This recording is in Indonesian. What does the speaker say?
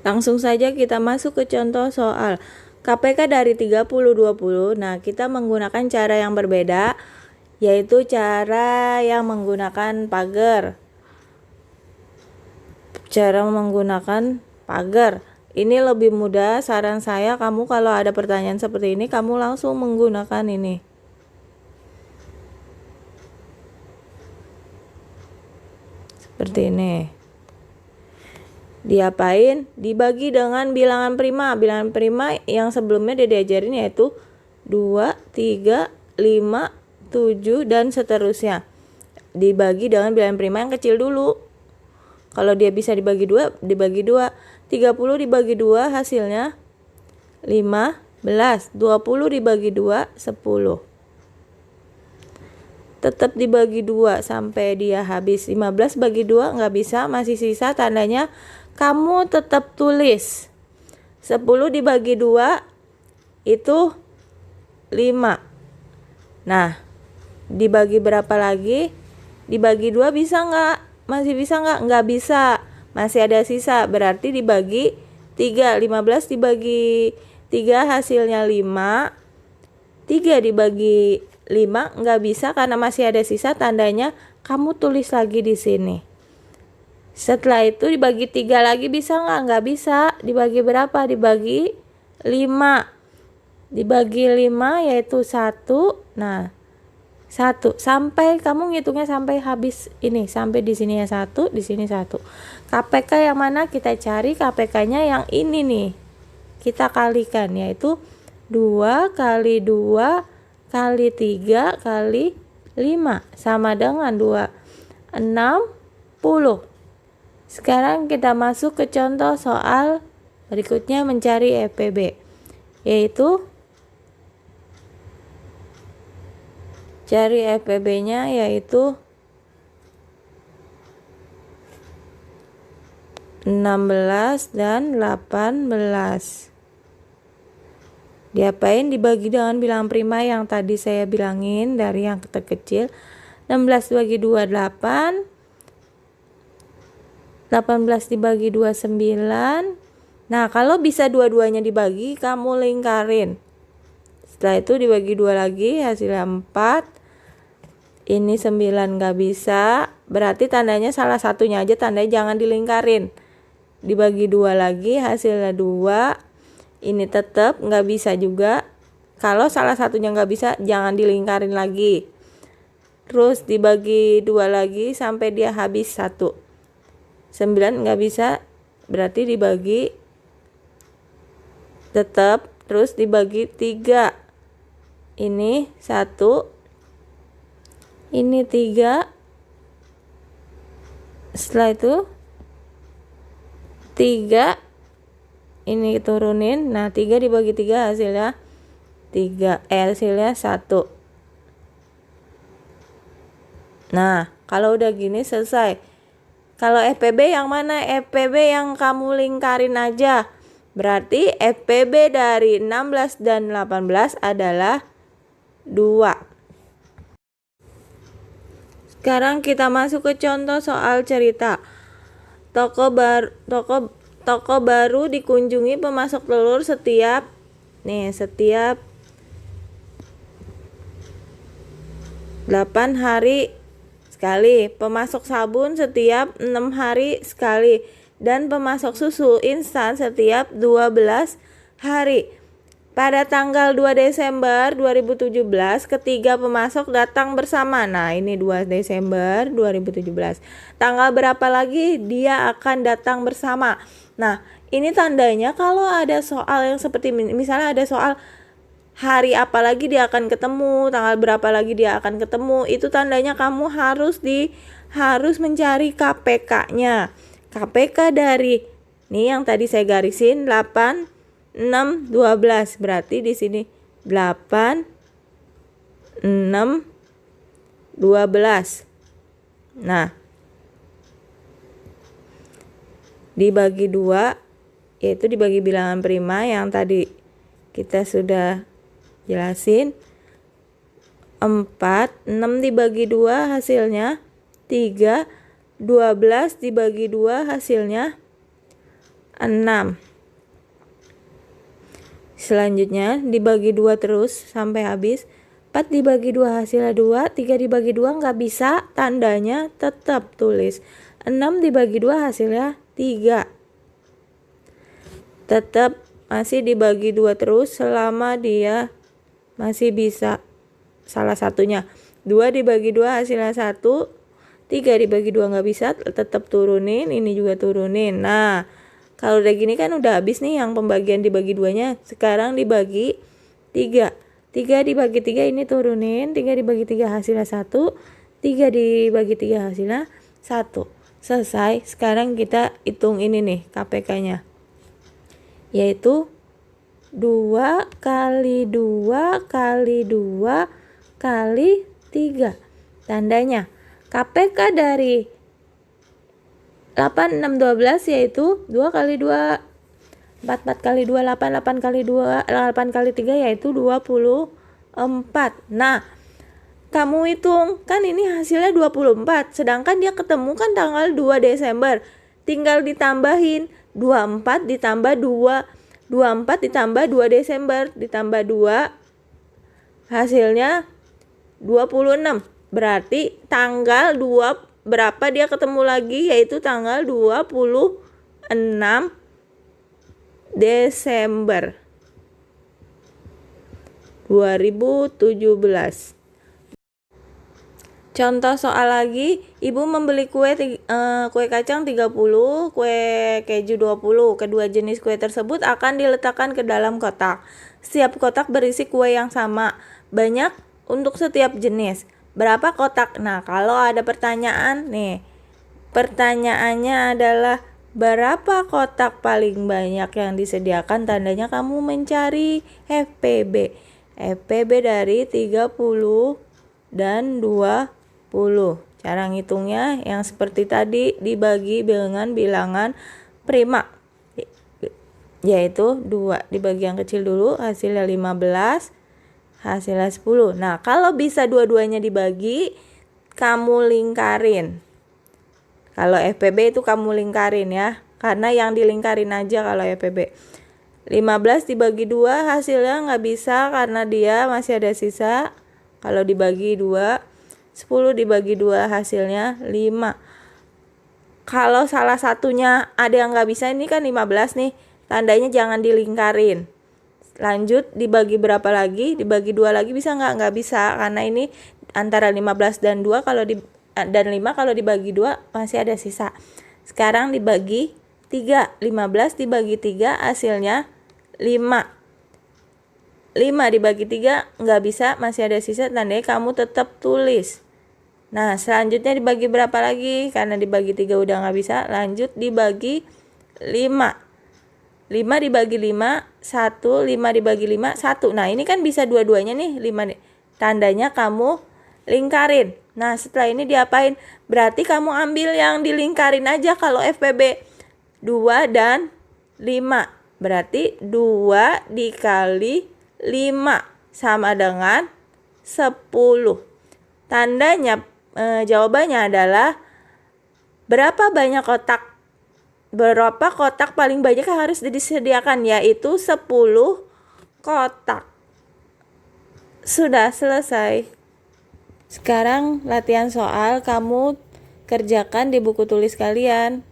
Langsung saja kita masuk ke contoh soal KPK dari 30-20. Nah, kita menggunakan cara yang berbeda, yaitu cara yang menggunakan pagar. Cara menggunakan pagar. Ini lebih mudah, saran saya kamu kalau ada pertanyaan seperti ini, kamu langsung menggunakan ini. Seperti ini. Diapain? Dibagi dengan bilangan prima. Bilangan prima yang sebelumnya dia diajarin yaitu 2, 3, 5, 7, dan seterusnya. Dibagi dengan bilangan prima yang kecil dulu. Kalau dia bisa dibagi 2, dibagi 2. 30 dibagi 2 hasilnya 15. 20 dibagi 2, 10. Tetap dibagi 2 sampai dia habis. 15 bagi 2 nggak bisa, masih sisa, tandanya kamu tetap tulis 10 dibagi 2 itu 5. Nah, dibagi berapa lagi? Dibagi 2 bisa nggak? Masih bisa nggak? Nggak bisa, masih ada sisa, berarti dibagi 3. 15 dibagi 3 hasilnya 5. 3 dibagi 5 nggak bisa karena masih ada sisa, tandanya kamu tulis lagi di sini. Setelah itu dibagi 3 lagi bisa nggak? Nggak bisa. Dibagi berapa? Dibagi 5. Dibagi 5 yaitu 1. Nah, 1 sampai kamu ngitungnya sampai habis ini, sampai di sini ya 1, di sini 1. KPK yang mana? Kita cari KPK-nya yang ini nih. Kita kalikan, yaitu 2 kali 2 kali 3 kali 5 sama dengan 2, 60. Sekarang kita masuk ke contoh soal berikutnya, mencari FPB, yaitu cari FPB-nya yaitu 16 dan 18. Diapain? Dibagi dengan bilangan prima yang tadi saya bilangin dari yang terkecil. 16 dibagi 2 8. 18 dibagi 2 9. Nah, kalau bisa dua-duanya dibagi, kamu lingkarin. Setelah itu dibagi 2 lagi, hasilnya 4. Ini 9 nggak bisa, berarti tandanya salah satunya aja, tandanya jangan dilingkarin. Dibagi 2 lagi, hasilnya 2. Ini tetap nggak bisa juga. Kalau salah satunya nggak bisa, jangan dilingkarin lagi. Terus dibagi 2 lagi sampai dia habis 1. 9 nggak bisa, berarti dibagi tetap. Terus dibagi 3. Ini 1. Ini 3. Setelah itu 3. Ini turunin. Nah, 3 dibagi 3 hasilnya 3. Hasilnya 1. Nah, kalau udah gini selesai. Kalau FPB yang mana? FPB yang kamu lingkarin aja. Berarti FPB dari 16 dan 18 adalah 2. Sekarang kita masuk ke contoh soal cerita. Toko baru dikunjungi pemasok telur setiap 8 hari sekali, pemasok sabun setiap 6 hari sekali, dan pemasok susu instan setiap 12 hari. Pada tanggal 2 Desember 2017, ketiga pemasok datang bersama. Nah, ini 2 Desember 2017. Tanggal berapa lagi dia akan datang bersama? Nah, ini tandanya kalau ada soal yang seperti misalnya ada soal hari apa lagi dia akan ketemu, tanggal berapa lagi dia akan ketemu, itu tandanya kamu harus mencari KPK-nya. KPK dari nih yang tadi saya garisin 8, 6, 12. Berarti di sini 8, 6, 12. Nah, dibagi 2 yaitu dibagi bilangan prima yang tadi kita sudah jelasin. 4, 6 dibagi 2 hasilnya 3. 12 dibagi 2 hasilnya 6. Selanjutnya dibagi 2 terus sampai habis. 4 dibagi 2 hasilnya 2, 3 dibagi 2 nggak bisa, tandanya tetap tulis. 6 dibagi 2 hasilnya 3. Tetap masih dibagi 2 terus selama dia masih bisa salah satunya. 2 dibagi 2 hasilnya 1, 3 dibagi 2 nggak bisa, tetap turunin, ini juga turunin. Nah, kalau udah gini kan udah habis nih yang pembagian dibagi 2-nya. Sekarang dibagi 3. 3 dibagi 3 ini turunin, 3 dibagi 3 hasilnya 1, 3 dibagi 3 hasilnya 1. Selesai. Sekarang kita hitung ini nih KPK-nya. Yaitu 2 kali 2 kali 2 kali 3. Tandanya KPK dari 8, 6, 12 yaitu 2 kali 2, 4, 4 kali 2, 8, 8 kali 2, 8 kali 3 yaitu 24. Nah, kamu hitung, kan ini hasilnya 24, sedangkan dia ketemu kan tanggal 2 Desember. Tinggal ditambahin 24 ditambah 2, 24 ditambah 2 Desember, ditambah 2, hasilnya 26. Berarti tanggal 2 berapa dia ketemu lagi, yaitu tanggal 26 Desember 2017. Contoh soal lagi, ibu membeli kue kacang 30, kue keju 20. Kedua jenis kue tersebut akan diletakkan ke dalam kotak. Setiap kotak berisi kue yang sama, banyak untuk setiap jenis. Berapa kotak? Nah, kalau ada pertanyaan nih, pertanyaannya adalah berapa kotak paling banyak yang disediakan, tandanya kamu mencari FPB. FPB dari 30 dan 20. Cara ngitungnya yang seperti tadi, dibagi dengan bilangan prima, yaitu 2 dibagi yang kecil dulu, hasilnya 15, hasilnya 10. Nah, kalau bisa dua-duanya dibagi, kamu lingkarin. Kalau FPB itu kamu lingkarin ya, karena yang dilingkarin aja kalau FPB. 15 dibagi 2 hasilnya nggak bisa karena dia masih ada sisa. Kalau dibagi 2, 10 dibagi 2 hasilnya 5. Kalau salah satunya ada yang nggak bisa, ini kan 15 nih, tandanya jangan dilingkarin. Lanjut dibagi berapa lagi? Dibagi 2 lagi bisa nggak? Nggak bisa, karena ini antara 15 dan 2 dan 5 kalau dibagi 2 masih ada sisa. Sekarang dibagi 3. 15 dibagi 3 hasilnya 5. 5 dibagi 3 nggak bisa, masih ada sisa, tandanya kamu tetap tulis. Nah, selanjutnya dibagi berapa lagi? Karena dibagi 3 udah nggak bisa, lanjut dibagi 5. 5 dibagi 5, 1, 5 dibagi 5, 1. Nah, ini kan bisa dua-duanya nih, 5 nih. Tandanya kamu lingkarin. Nah, setelah ini diapain? Berarti kamu ambil yang dilingkarin aja kalau FPB. 2 dan 5. Berarti 2 dikali 5 sama dengan 10. Tandanya jawabannya adalah berapa kotak paling banyak yang harus disediakan, yaitu 10 kotak. Sudah selesai. Sekarang latihan soal kamu kerjakan di buku tulis kalian.